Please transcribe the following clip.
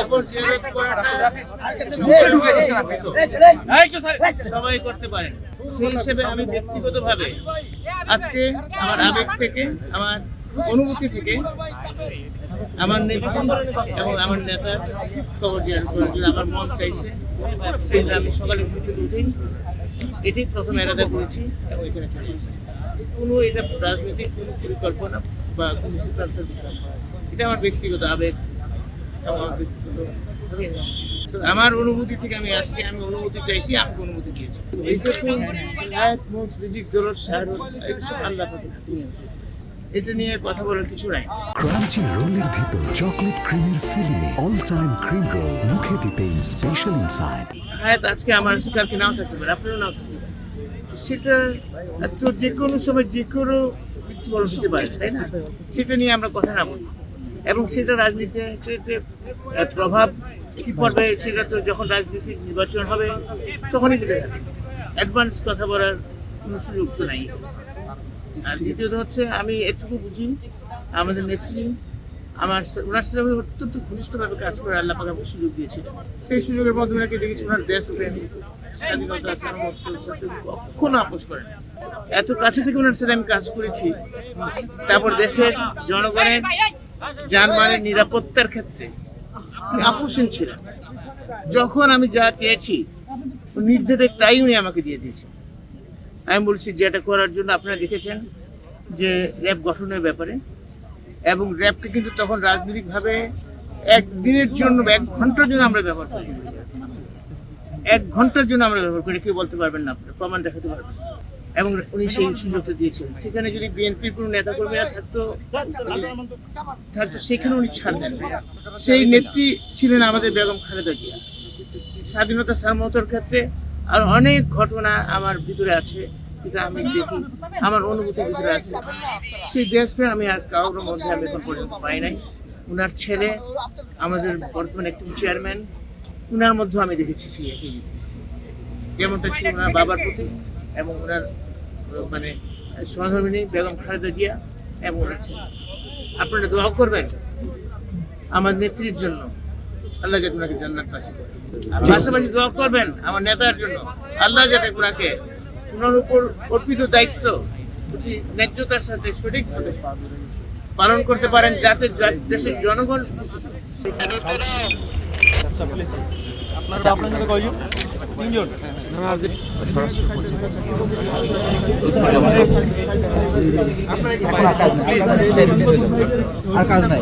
কবর জিয়ারত করাটা সবাই করতে পারেন। সেই হিসেবে আমি ব্যক্তিগতভাবে আজকে আমার আবেগ থেকে, আমার অনুভূতি থেকে আমার নেত্রী এবং আমার নেতার কবর জিয়ারত করার জন্য আমার মন চাইছে। সেটা আমি সকালে ঘুরতে উঠেই এটি প্রথম এরাদা করেছি এবং এখানে চলে এসেছি। কোনো এটা রাজনৈতিক কোনো পরিকল্পনা বা কোনো সিদ্ধান্তের বিষয় না। এটা আমার ব্যক্তিগত আবেগ এবং আমার ব্যক্তিগত তো আমার অনুভূতি থেকে আমি আসছি, আমি অনুমতি চাইছি, আমাকে অনুমতি দিয়েছি। এইটা তো হায়াত মৌত রিজিক দরদ শাহরুখ এইসব আল্লাহ পাকের হাতে নিয়ে আছে। এটা নিয়ে কথা বলার কিছু নাই। ক্রাঞ্চি রোলের ভিতর চকলেট ক্রিমের filling, all time cream roll, মুখে দিতেই স্পেশাল ইনসাইড। হায়াত আজকে আমার কালকে নাও থাকতে পারে, আপনারও নাও থাকতে পারে। সেটা তো যে কোনো সময় যে কোনো মৃত্যুবরণ হতে পারে, তাই না? সেটা নিয়ে আমরা কথা না বলি এবং সেটা রাজনীতিতে প্রভাব কি পড়বে সেটা তো যখন রাজনীতির নির্বাচন হবে তখনই বুঝে যাবে। অ্যাডভান্স কথা বলার কোনো সুযোগ তো নাই। আর দ্বিতীয়ত হচ্ছে আমি এটুকু বুঝি আমাদের নেত্রী আমার ওনার সাথে আমি অত্যন্ত ঘনিষ্ঠভাবে কাজ করে আল্লাহ পাক আমাকে সুযোগ দিয়েছিলেন। সেই সুযোগের মধ্যে ওনাকে দেখেছি ওনার দেশপ্রেম, স্বাধীনতা, সার্বভৌমত্ব কখনো আপোষ করেন। এত কাছে থেকে ওনার সাথে আমি কাজ করেছি। তারপর দেশের জনগণের জানমালের নিরাপত্তার ক্ষেত্রে আপোষহীন ছিলেন। যখন আমি যা চেয়েছি নির্দেশে তাই উনি আমাকে দিয়ে দিয়েছেন। আমি বলছি যেটা করার জন্য আপনারা দেখেছেন যে র্যাব গঠনের ব্যাপারে, এবং র্যাবকে কিন্তু তখন রাজনৈতিকভাবে একদিনের জন্য 1 ঘন্টার জন্য আমরা ব্যবহার করি। 1 ঘন্টার জন্য আমরা ব্যবহার করি, কেউ বলতে পারবেন না, আপনারা প্রমাণ দেখাতে পারবেন। এবং উনি সেই সুযোগটা দিয়েছেন। সেখানে যদি বিএনপির কোনো নেতা কর্মীরা থাকতো সেখানে উনি ছাড় দেন। সেই নেত্রী ছিলেন আমাদের বেগম খালেদা জিয়া। স্বাধীনতা সার্বভৌমত্বের ক্ষেত্রে আর অনেক ঘটনা আমার ভিতরে আছে, যেটা আমি দেখি, আমার অনুভূতির ভিতরে আছে। সেই দেশপ্রেম আমি আর কারোর মধ্যে আমি এখন পর্যন্ত পাই নাই। ওনার ছেলে আমাদের বর্তমান একজন চেয়ারম্যান, ওনার মধ্যেও আমি দেখেছি সেই একই জিনিস, যেমনটা ছিল ওনার বাবার প্রতি এবং ওনার মানে সহধর্মিনী বেগম খালেদা জিয়া এবং ওনার ছেলে। আপনারা দোয়া করবেন আমার নেত্রীর জন্য, আল্লাহ যাতে ওনাকে জান্নাত নসিব করে। পাশাপাশি দোয়া করবেন আমার নেতার জন্য, আল্লাহ যাতে ওনাকে ওনার উপর অর্পিত দায়িত্ব ন্যায্যতার সাথে সঠিকভাবে পালন করতে পারেন, যাতে দেশের জনগণ আর কাজ নাই।